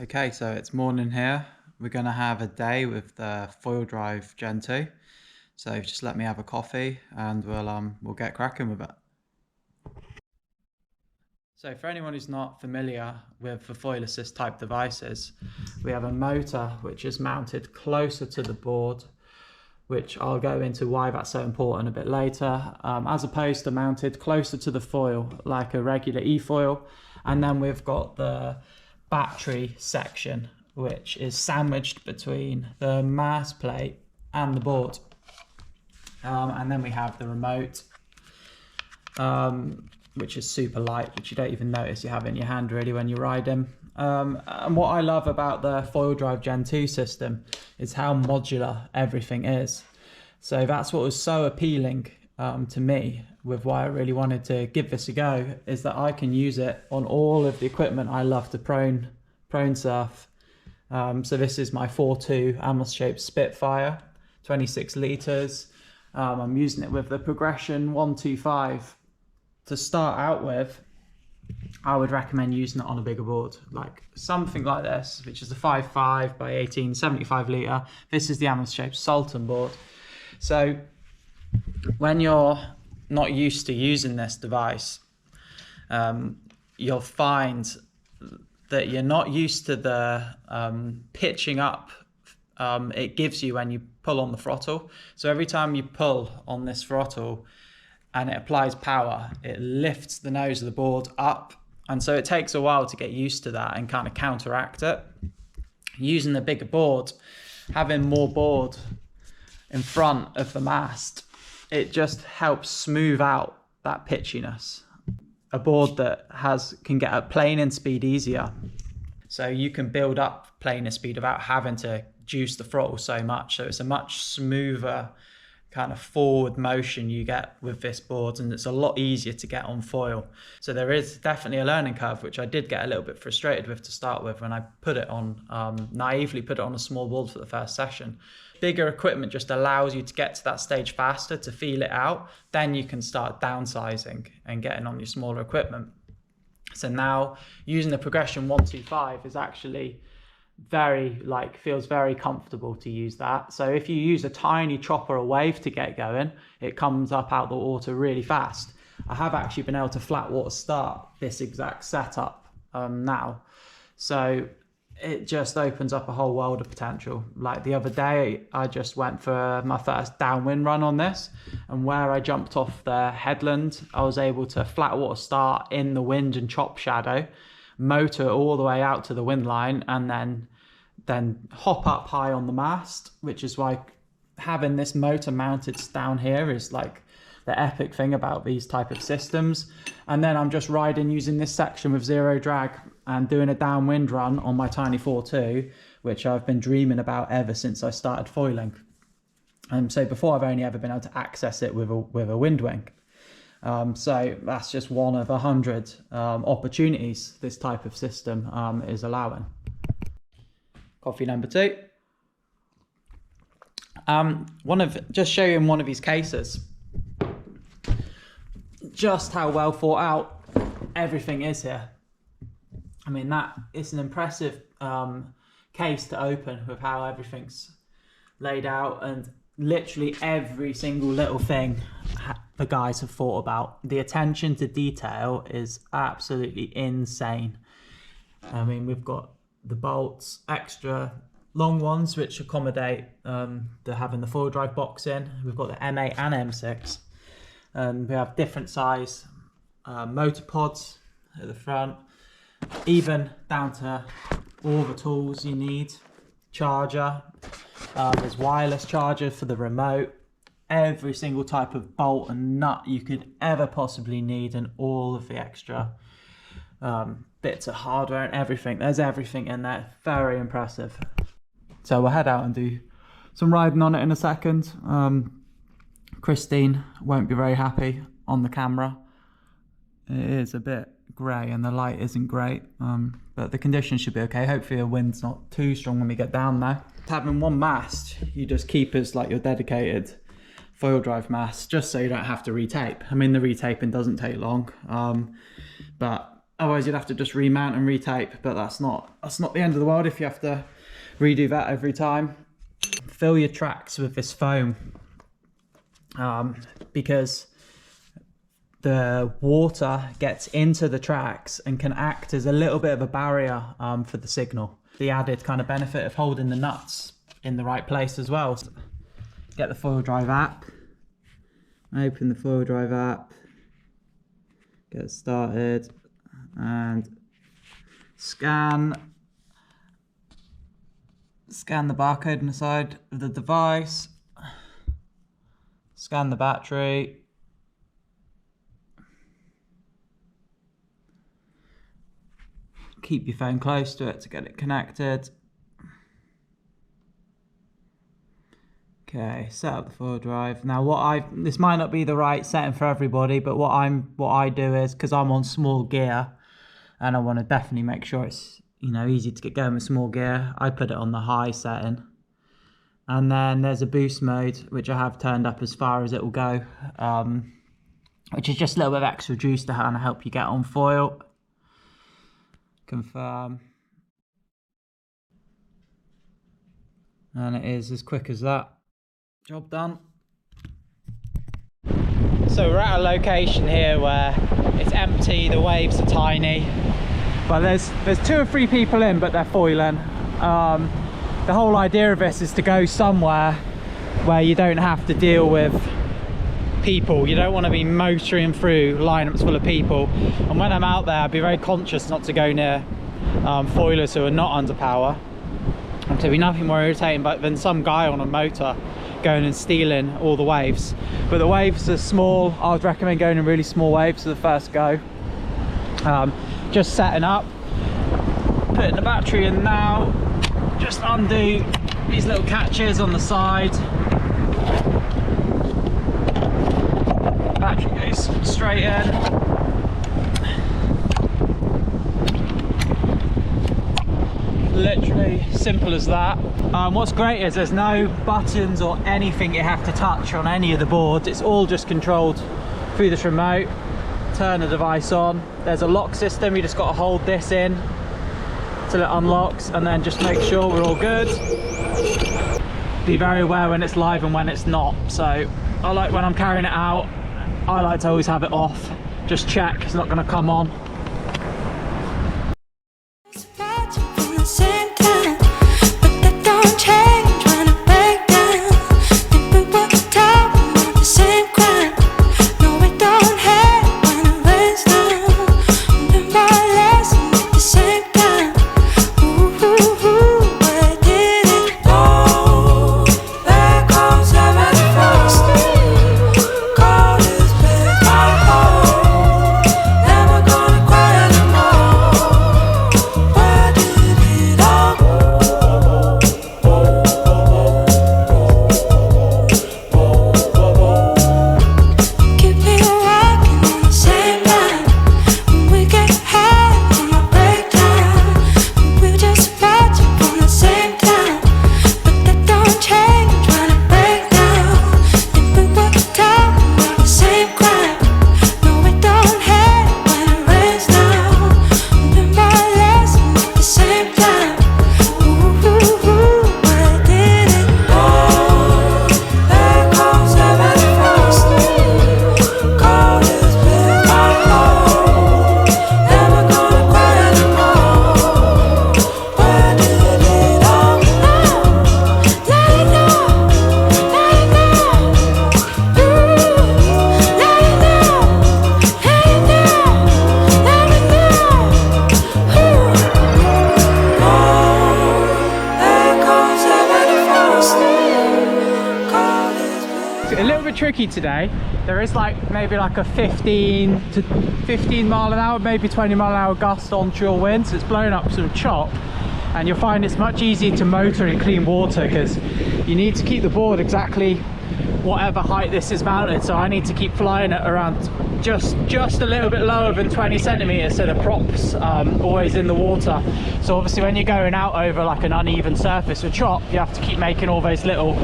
Okay, so it's morning here. We're going to have a day with the foil drive Gen 2. So just let me have a coffee and we'll get cracking with it. So for anyone who's not familiar with the foil assist type devices, we have a motor which is mounted closer to the board, which I'll go into why that's so important a bit later, as opposed to mounted closer to the foil like a regular e-foil. And then we've got the battery section, which is sandwiched between the mast plate and the board. And then we have the remote, which is super light, which you don't even notice you have in your hand really when you ride them. And what I love about the foil drive Gen 2 system is how modular everything is. So that's what was so appealing to me with why I really wanted to give this a go, is that I can use it on all of the equipment I love to prone surf. So this is my 4.2 Amherst shaped Spitfire, 26 litres. I'm using it with the Progression 125. To start out with, I would recommend using it on a bigger board, like something like this, which is a 5.5 by 18, 75 litre. This is the Amherst shaped Sultan board. So when you're not used to using this device, you'll find that you're not used to the pitching up it gives you when you pull on the throttle. So every time you pull on this throttle and it applies power, it lifts the nose of the board up. And so it takes a while to get used to that and kind of counteract it. Using the bigger board, having more board in front of the mast, it just helps smooth out that pitchiness. A board that can get up planing speed easier. So you can build up planer speed without having to juice the throttle so much. So it's a much smoother kind of forward motion you get with this board, and it's a lot easier to get on foil. So there is definitely a learning curve, which I did get a little bit frustrated with to start with when I put it on, naively put it on a small board for the first session. Bigger equipment just allows you to get to that stage faster, to feel it out. Then you can start downsizing and getting on your smaller equipment. So now using the Progression 125 is actually feels very comfortable to use that. So if you use a tiny chopper or wave to get going, it comes up out the water really fast. I have actually been able to flat water start this exact setup now. So it just opens up a whole world of potential. Like the other day, I just went for my first downwind run on this, and where I jumped off the headland, I was able to flat water start in the wind and chop shadow, motor all the way out to the wind line, and then hop up high on the mast, which is why having this motor mounted down here is like the epic thing about these type of systems. And then I'm just riding using this section with zero drag and doing a downwind run on my tiny 4.2, which I've been dreaming about ever since I started foiling. So before, I've only ever been able to access it with a wind wing. So that's just one of 100 opportunities this type of system is allowing. Coffee number 2. Just show you in one of these cases just how well thought out everything is here. I mean, that it's an impressive case to open with how everything's laid out, and literally every single little thing the guys have thought about. The attention to detail is absolutely insane. I mean, we've got the bolts, extra long ones, which accommodate having the foil drive box in. We've got the M8 and M6. We have different size motor pods at the front, even down to all the tools you need. Charger, there's wireless charger for the remote, every single type of bolt and nut you could ever possibly need, and all of the extra bits of hardware and everything. There's everything in there. Very impressive. So we'll head out and do some riding on it in a second. Christine won't be very happy on the camera. It is a bit grey and the light isn't great, but the conditions should be okay. Hopefully the wind's not too strong when we get down there. Having one mast, you just keep as like your dedicated foil drive mast, just so you don't have to retape. I mean, the retaping doesn't take long, but Otherwise you'd have to just remount and retape, but that's not the end of the world if you have to redo that every time. Fill your tracks with this foam, because the water gets into the tracks and can act as a little bit of a barrier for the signal. The added kind of benefit of holding the nuts in the right place as well. So get the foil drive app, open the foil drive app, get started, and scan the barcode on the side of the device, scan the battery, keep your phone close to it to get it connected. Okay, set up the foil drive. Now this might not be the right setting for everybody, but what I do is, because I'm on small gear and I want to definitely make sure it's, you know, easy to get going with small gear, I put it on the high setting. And then there's a boost mode, which I have turned up as far as it will go, which is just a little bit of extra juice to kind of help you get on foil. Confirm. And it is as quick as that. Job done. So we're at a location here where it's empty, the waves are tiny, but there's 2 or 3 people in, but they're foiling. The whole idea of this is to go somewhere where you don't have to deal with people. You don't want to be motoring through lineups full of people, and when I'm out there I'd be very conscious not to go near foilers who are not under power. And there'd be nothing more irritating than some guy on a motor going and stealing all the waves. But the waves are small. I would recommend going in really small waves for the first go. Just setting up, putting the battery in now, just undo these little catches on the side. Battery goes straight in. Literally simple as that. What's great is there's no buttons or anything you have to touch on any of the boards. It's all just controlled through this remote. Turn the device on. There's a lock system. You just got to hold this in till it unlocks, and then just make sure we're all good. Be very aware when it's live and when it's not. So I like, when I'm carrying it out, I like to always have it off. Just check it's not going to come on. Tricky today. There is maybe a 15 mile an hour, maybe 20 mile an hour gust onshore wind, so it's blowing up some chop, and you'll find it's much easier to motor in clean water because you need to keep the board exactly whatever height this is mounted. So I need to keep flying it around just a little bit lower than 20 centimeters, so the prop's always in the water. So obviously when you're going out over an uneven surface with chop, you have to keep making all those little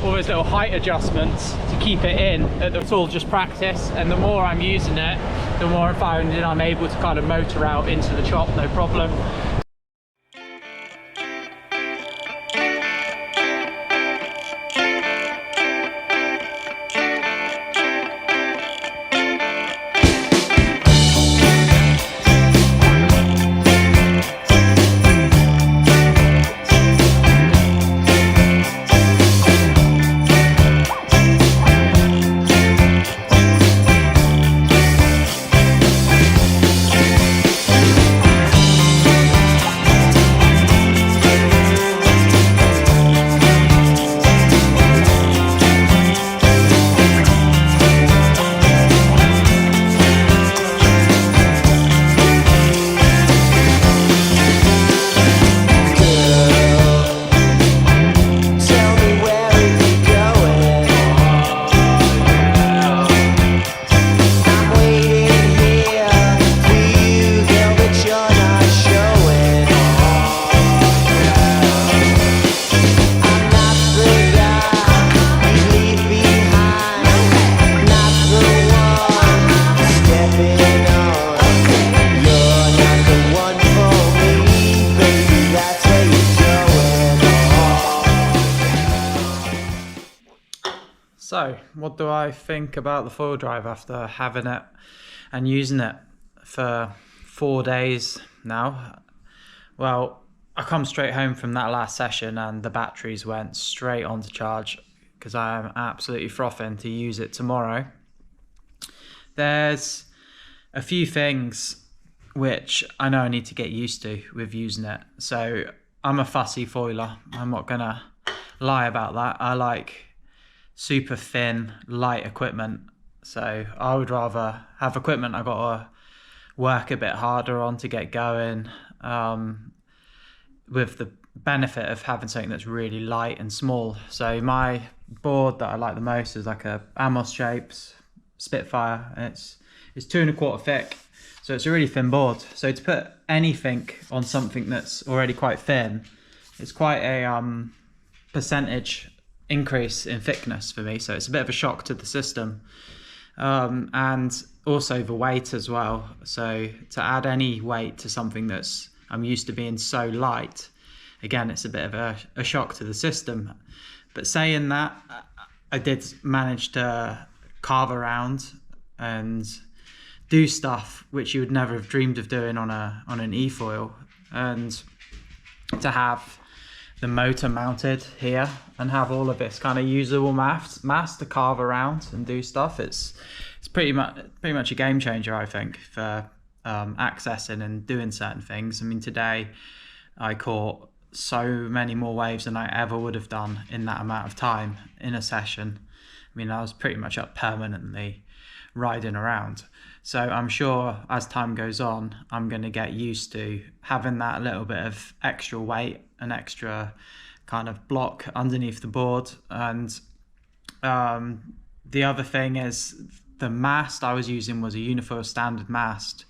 all those little height adjustments to keep it in. It's all just practice, and the more I'm using it, the more I'm finding I'm able to kind of motor out into the chop, no problem. So, what do I think about the foil drive after having it and using it for 4 days now? Well, I come straight home from that last session and the batteries went straight on to charge because I am absolutely frothing to use it tomorrow. There's a few things which I know I need to get used to with using it. So, I'm a fussy foiler. I'm not gonna lie about that. I like super thin, light equipment. So I would rather have equipment I got to work a bit harder on to get going, with the benefit of having something that's really light and small. So my board that I like the most is like a Amos Shapes Spitfire, and it's 2 1/4 thick. So it's a really thin board. So to put anything on something that's already quite thin, it's quite a percentage increase in thickness for me, so it's a bit of a shock to the system, and also the weight as well. So to add any weight to something that's I'm used to being so light, again, it's a bit of a shock to the system. But saying that, I did manage to carve around and do stuff which you would never have dreamed of doing on an e-foil, and to have the motor mounted here and have all of this kind of usable mass to carve around and do stuff. It's pretty much a game changer, I think, for accessing and doing certain things. I mean, today I caught so many more waves than I ever would have done in that amount of time in a session. I mean, I was pretty much up permanently riding around. So I'm sure as time goes on, I'm going to get used to having that little bit of extra weight, an extra kind of block underneath the board. And the other thing is the mast I was using was a Hydrofoil standard mast,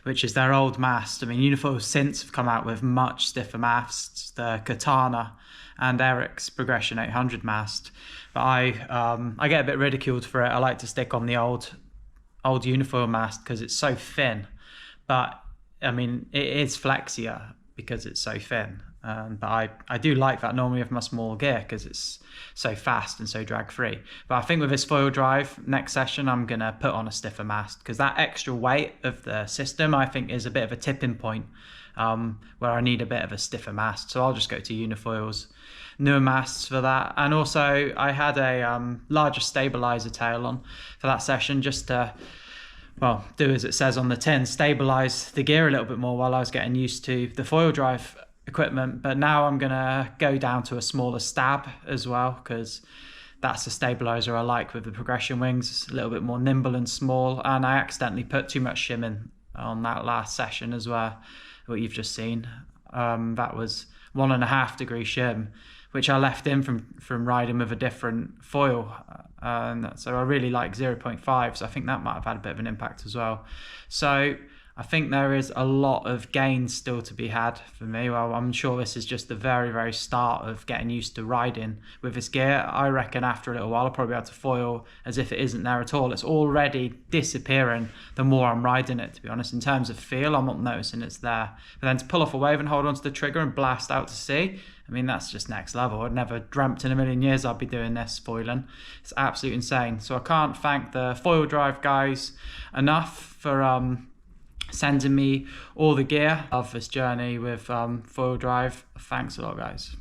which is their old mast. I mean, Hydrofoil since have come out with much stiffer masts, the Katana and Eric's Progression 800 mast. But I get a bit ridiculed for it. I like to stick on the old Hydrofoil mast because it's so thin. But I mean, it is flexier because it's so thin. But I do like that normally with my small gear because it's so fast and so drag free. But I think with this foil drive, next session, I'm going to put on a stiffer mast because that extra weight of the system, I think, is a bit of a tipping point where I need a bit of a stiffer mast. So I'll just go to Hydrofoil's newer masts for that. And also I had a larger stabilizer tail on for that session just to, well, do as it says on the tin, stabilize the gear a little bit more while I was getting used to the foil drive equipment. But now I'm gonna go down to a smaller stab as well because that's a stabilizer I like with the progression wings. It's a little bit more nimble and small, and I accidentally put too much shim in on that last session as well, what you've just seen. That was 1.5 degree shim, which I left in from riding with a different foil, and so I really like 0.5, so I think that might have had a bit of an impact as well. So I think there is a lot of gains still to be had for me. Well, I'm sure this is just the very, very start of getting used to riding with this gear. I reckon after a little while I'll probably be able to foil as if it isn't there at all. It's already disappearing the more I'm riding it, to be honest. In terms of feel, I'm not noticing it's there. But then to pull off a wave and hold onto the trigger and blast out to sea, I mean, that's just next level. I'd never dreamt in a million years I'd be doing this foiling. It's absolutely insane. So I can't thank the Foil Drive guys enough for sending me all the gear of this journey with Foil Drive. Thanks a lot, guys.